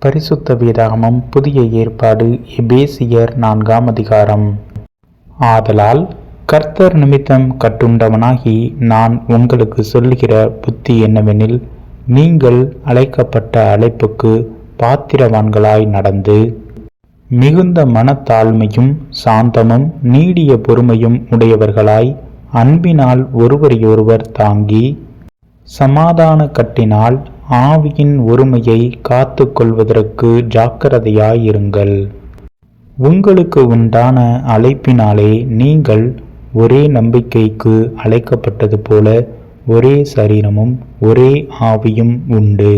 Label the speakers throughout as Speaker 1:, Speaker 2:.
Speaker 1: பரிசுத்த வேதாகமம் புதிய ஏற்பாடு எபேசியர் 4 அதிகாரம். ஆதலால் கர்த்தர் நிமித்தம் கட்டுண்டவனாகி நான் உங்களுக்கு சொல்லுகிற புத்தி என்னவெனில், நீங்கள் அழைக்கப்பட்ட அழைப்புக்கு பாத்திரவான்களாய் நடந்து மிகுந்த மனத்தாழ்மையும் சாந்தமும் நீடிய பொறுமையும் உடையவர்களாய் அன்பினால் ஒருவரையொருவர் தாங்கி சமாதான கட்டினால் ஆவியின் ஒருமையை காத்து கொள்வதற்கு ஜாக்கிரதையாயிருங்கள். உங்களுக்கு உண்டான அழைப்பினாலே நீங்கள் ஒரே நம்பிக்கைக்கு அழைக்கப்பட்டது போல ஒரே சரீரமும் ஒரே ஆவியும் உண்டு.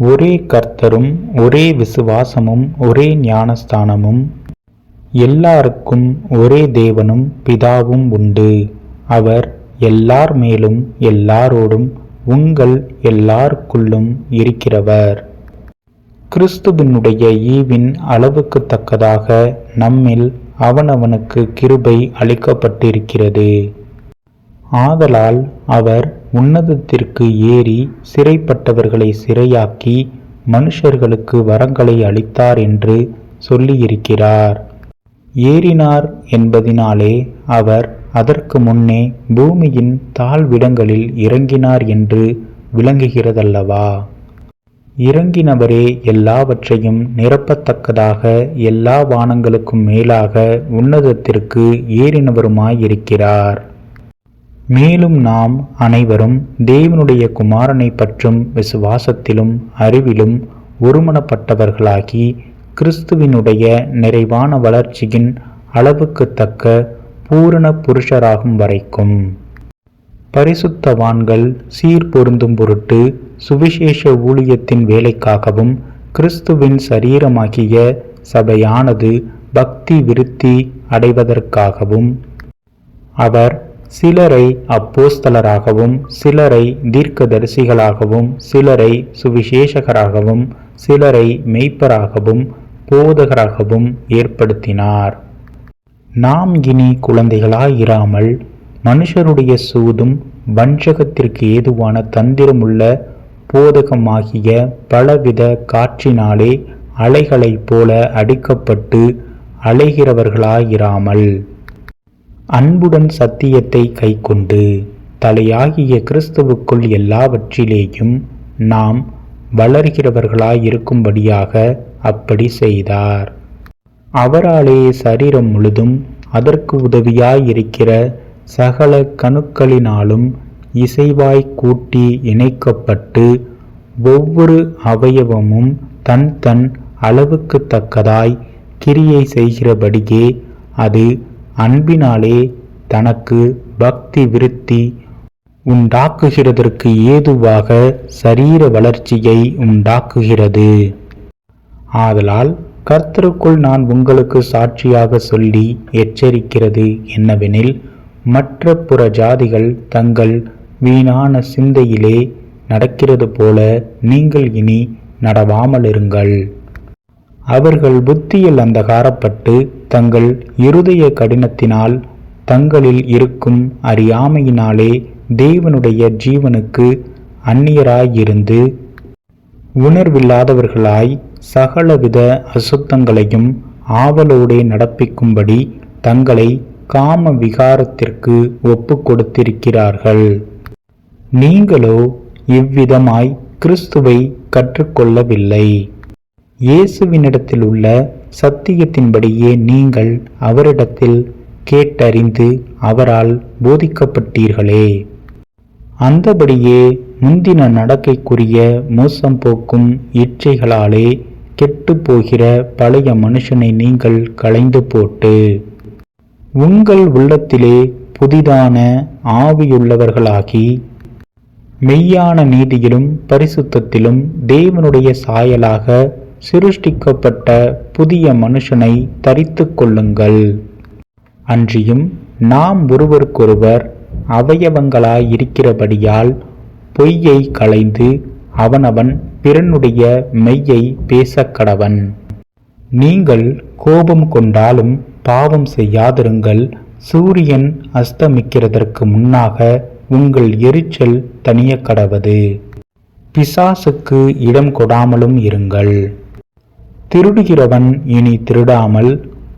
Speaker 1: ஒரே கர்த்தரும் ஒரே விசுவாசமும் ஒரே ஞானஸ்தானமும் எல்லாருக்கும் ஒரே தேவனும் பிதாவும் உண்டு. அவர் எல்லார் மேலும் எல்லாரோடும் உங்கள் எல்லாருக்குள்ளும் இருக்கிறவர். கிறிஸ்துவினுடைய ஈவின் அளவுக்கு தக்கதாக நம்மில் அவனவனுக்கு கிருபை அளிக்கப்பட்டிருக்கிறது. ஆதலால் அவர் உன்னதத்திற்கு ஏறி சிறைப்பட்டவர்களை சிறையாக்கி மனுஷர்களுக்கு வரங்களை அளித்தார் என்று சொல்லியிருக்கிறார். ஏறினார் என்பதினாலே அவர் அதற்கு முன்னே பூமியின் தாழ்விடங்களில் இறங்கினார் என்று விளங்குகிறதல்லவா? இறங்கினவரே எல்லாவற்றையும் நிரப்பத்தக்கதாக எல்லா வானங்களுக்கும் மேலாக உன்னதத்திற்கு ஏறினவருமாயிருக்கிறார். மேலும் நாம் அனைவரும் தேவனுடைய குமாரனை பற்றும் விசுவாசத்திலும் அறிவிலும் ஒருமனப்பட்டவர்களாகி கிறிஸ்துவினுடைய நிறைவான வளர்ச்சியின் அளவுக்கு தக்க பூரண புருஷராகும் வரைக்கும் பரிசுத்தவான்கள் சீர்பொருந்தும் பொருட்டு சுவிசேஷ ஊழியத்தின் வேலைக்காகவும் கிறிஸ்துவின் சரீரமாகிய சபையானது பக்தி விருத்தி அடைவதற்காகவும் அவர் சிலரை அப்போஸ்தலராகவும் சிலரை தீர்க்கதரிசிகளாகவும் சிலரை சுவிசேஷகராகவும் சிலரை மெய்ப்பராகவும் போதகராகவும் ஏற்படுத்தினார். நாம் இனி குழந்தைகளாயிராமல் மனுஷருடைய சூதும் வஞ்சகத்திற்கு ஏதுவான தந்திரமுள்ள போதகமாகிய பலவித காற்றினாலே அலைகளைப் போல அடிக்கப்பட்டு அலைகிறவர்களாயிராமல் அன்புடன் சத்தியத்தை கைக்கொண்டு தலையாகிய கிறிஸ்துவுக்குள் எல்லாவற்றிலேயும் நாம் வளர்கிறவர்களாயிருக்கும்படியாக அப்படி செய்தார். அவராலே சரீரம் முழுதும் அதற்கு உதவியாயிருக்கிற சகல கணுக்களினாலும் இசைவாய் கூட்டி இணைக்கப்பட்டு ஒவ்வொரு அவயவமும் தன் தன் அளவுக்கு தக்கதாய் கிரியை செய்கிறபடியே அது அன்பினாலே தனக்கு பக்தி விருத்தி உண்டாக்குகிறதற்கு ஏதுவாக சரீர வளர்ச்சியை உண்டாக்குகிறது. ஆதலால் கர்த்தருக்குள் நான் உங்களுக்கு சாட்சியாக சொல்லி எச்சரிக்கிறது என்னவெனில், மற்ற புற ஜாதிகள் தங்கள் வீணான சிந்தையிலே நடக்கிறது போல நீங்கள் இனி நடவாமலிருங்கள். அவர்கள் புத்தியில் அந்தகாரப்பட்டு தங்கள் இருதய கடினத்தினால் தங்களில் இருக்கும் அறியாமையினாலே தேவனுடைய ஜீவனுக்கு அந்நியராயிருந்து உணர்வில்லாதவர்களாய் சகலவித அசுத்தங்களையும் ஆவலோடே நடப்பிக்கும்படி தங்களை காம விகாரத்திற்கு ஒப்பு கொடுத்திருக்கிறார்கள். நீங்களோ இவ்விதமாய் கிறிஸ்துவை கற்றுக்கொள்ளவில்லை. இயேசுவினிடத்தில் உள்ள சத்தியத்தின்படியே நீங்கள் அவரிடத்தில் கேட்டறிந்து அவரால் போதிக்கப்பட்டீர்களே. அந்தபடியே முந்தின நடக்கைக்குரிய மோசம் போக்கும் இச்சைகளாலே கெட்டு போகிற பழைய மனுஷனை நீங்கள் களைந்து போட்டு உங்கள் உள்ளத்திலே புதிதான ஆவியுள்ளவர்களாகி மெய்யான நீதியிலும் பரிசுத்தத்திலும் தேவனுடைய சாயலாக சிருஷ்டிக்கப்பட்ட புதிய மனுஷனை தரித்து கொள்ளுங்கள். அன்றியும் நாம் ஒருவருக்கொருவர் அவயவங்களாயிருக்கிறபடியால் பொய்யை களைந்து அவனவன் பிறனுடைய மெய்யை பேசக்கடவன். நீங்கள் கோபம் கொண்டாலும் பாவம் செய்யாதிருங்கள். சூரியன் அஸ்தமிக்கிறதற்கு முன்னாக உங்கள் எரிச்சல் தணிய கடவது. பிசாசுக்கு இடம் கொடாமலும் இருங்கள். திருடுகிறவன் இனி திருடாமல்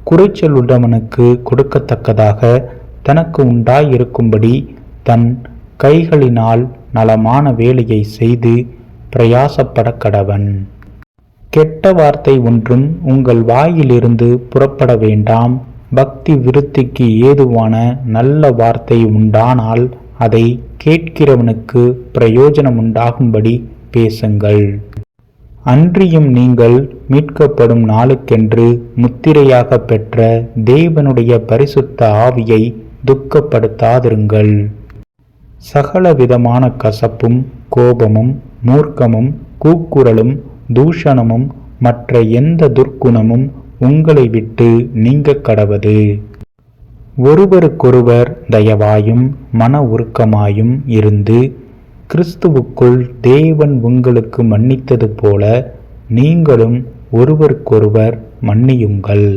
Speaker 1: குறைச்சலுள்ளவனுக்கு கொடுக்கத்தக்கதாக தனக்கு உண்டாயிருக்கும்படி தன் கைகளினால் நலமான வேலையை செய்து பிரயாசப்பட கடவன். கெட்ட வார்த்தை ஒன்றும் உங்கள் வாயிலிருந்து புறப்பட வேண்டாம். பக்தி விருத்திக்கு ஏதுவான நல்ல வார்த்தை உண்டானால் அதை கேட்கிறவனுக்கு பிரயோஜனம் உண்டாகும்படி பேசுங்கள். அன்றியும் நீங்கள் மீட்கப்படும் நாளுக்கென்று முத்திரையாக பெற்ற தேவனுடைய பரிசுத்த ஆவியை துக்கப்படுத்தாதிருங்கள். சகல விதமான கசப்பும் கோபமும் மூர்க்கமும் கூக்குரலும் தூஷணமும் மற்ற எந்த துர்க்குணமும் உங்களை விட்டு நீங்க கடவது. ஒருவருக்கொருவர் தயவாயும் மன உருக்கமாயும் இருந்து கிறிஸ்துவுக்குள் தேவன் உங்களுக்கு மன்னித்தது போல நீங்களும் ஒருவருக்கொருவர் மன்னியுங்கள்.